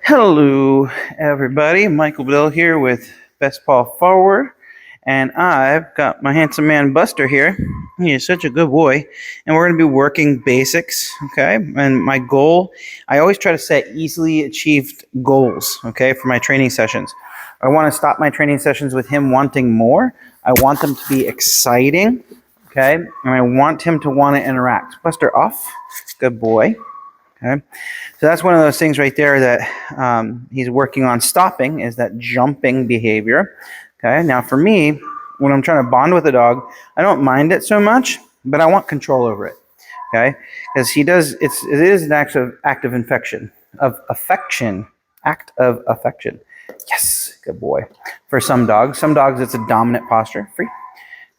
Hello, everybody. Michael Bill here with Best Paw Forward, and I've got my handsome man Buster here. He is such a good boy, and we're going to be working basics, okay? And my goal, I always try to set easily achieved goals, okay, for my training sessions. I want to stop my training sessions with him wanting more. I want them to be exciting, okay? And I want him to want to interact. Buster, off. Good boy. Okay, so that's one of those things right there that he's working on stopping, is that jumping behavior. Okay, now for me, when I'm trying to bond with a dog, I don't mind it so much, but I want control over it. Okay, because it is an act of affection. Yes, good boy. For some dogs it's a dominant posture. Free.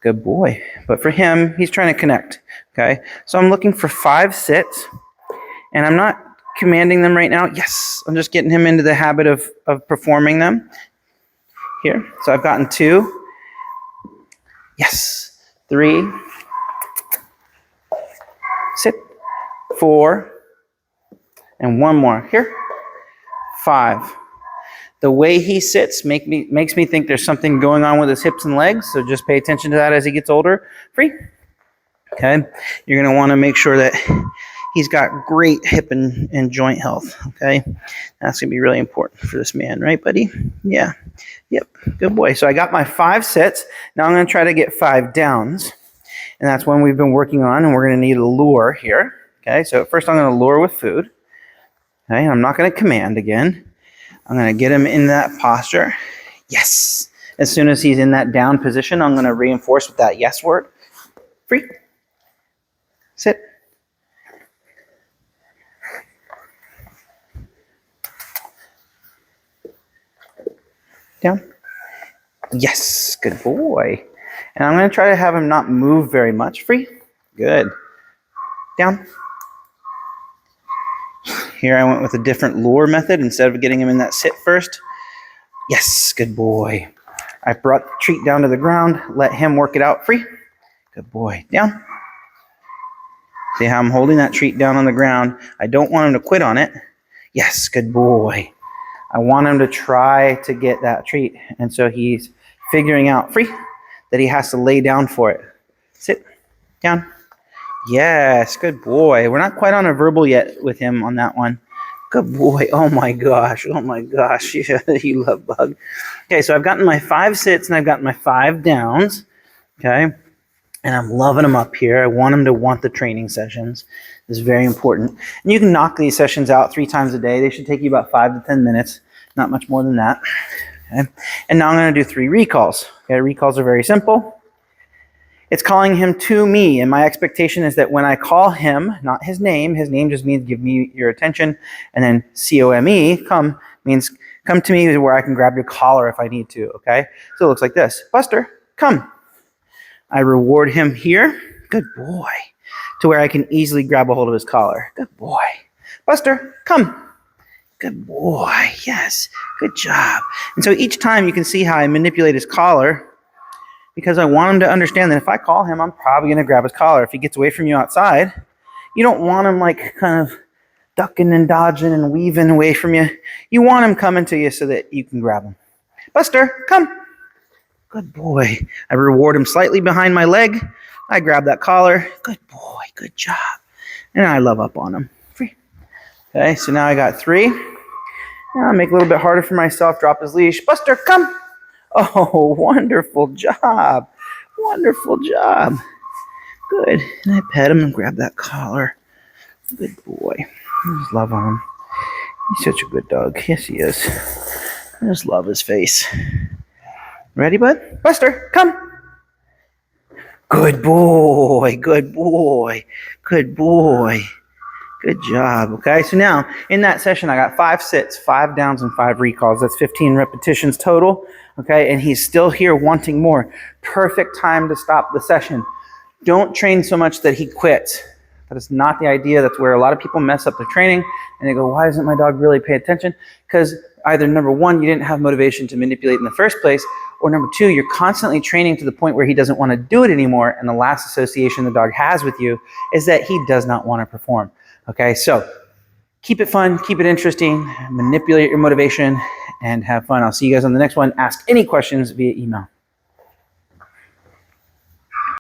Good boy. But for him, he's trying to connect. Okay, so I'm looking for 5 sits. And I'm not commanding them right now. Yes, I'm just getting him into the habit of performing them. Here, so I've gotten 2. Yes, 3. Sit. 4. And 1 more. Here. 5. The way he sits makes me think there's something going on with his hips and legs, so just pay attention to that as he gets older. Free. Okay, you're going to want to make sure that he's got great hip and joint health, okay? That's going to be really important for this man, right, buddy? Yeah. Yep. Good boy. So I got my 5 sits. Now I'm going to try to get 5 downs, and that's one we've been working on, and we're going to need a lure here, okay? So first I'm going to lure with food, okay? I'm not going to command again. I'm going to get him in that posture. Yes. As soon as he's in that down position, I'm going to reinforce with that yes word. Free. Sit. Down. Yes, good boy. And I'm going to try to have him not move very much. Free. Good. Down. Here I went with a different lure method instead of getting him in that sit first. Yes, good boy. I brought the treat down to the ground. Let him work it out. Free. Good boy. Down. See how I'm holding that treat down on the ground? I don't want him to quit on it. Yes, good boy. I want him to try to get that treat. And so he's figuring out, free, that he has to lay down for it. Sit. Down. Yes, good boy. We're not quite on a verbal yet with him on that one. Good boy. Oh my gosh. Oh my gosh. You love bug. Okay, so I've gotten my 5 sits and I've gotten my 5 downs. Okay. And I'm loving them up here. I want them to want the training sessions. This is very important. And you can knock these sessions out 3 times a day. They should take you about 5 to 10 minutes, not much more than that. Okay. And now I'm going to do 3 recalls. Okay, recalls are very simple. It's calling him to me, and my expectation is that when I call him, not his name just means give me your attention, and then C-O-M-E, come, means come to me where I can grab your collar if I need to, okay? So it looks like this. Buster, come. I reward him here. Good boy. To where I can easily grab a hold of his collar. Good boy. Buster, come. Good boy. Yes. Good job. And so each time you can see how I manipulate his collar, because I want him to understand that if I call him, I'm probably going to grab his collar. If he gets away from you outside, you don't want him like kind of ducking and dodging and weaving away from you. You want him coming to you so that you can grab him. Buster, come. Good boy. I reward him slightly behind my leg. I grab that collar. Good boy. Good job. And I love up on him. Free. Okay, so now I got 3. Now I'll make it a little bit harder for myself. Drop his leash. Buster, come. Oh, wonderful job. Wonderful job. Good. And I pet him and grab that collar. Good boy. I just love on him. He's such a good dog. Yes, he is. I just love his face. Ready, bud? Buster, come. Good boy. Good boy. Good boy. Good job. Okay, so now in that session, I got 5 sits, 5 downs, and 5 recalls. That's 15 repetitions total. Okay, and he's still here wanting more. Perfect time to stop the session. Don't train so much that he quits. That is not the idea. That's where a lot of people mess up their training and they go, why doesn't my dog really pay attention? Because either number 1, you didn't have motivation to manipulate in the first place, or number 2, you're constantly training to the point where he doesn't want to do it anymore, and the last association the dog has with you is that he does not want to perform. Okay, so Keep it fun, keep it interesting, manipulate your motivation, and have fun. I'll see you guys on the next one. Ask any questions via email.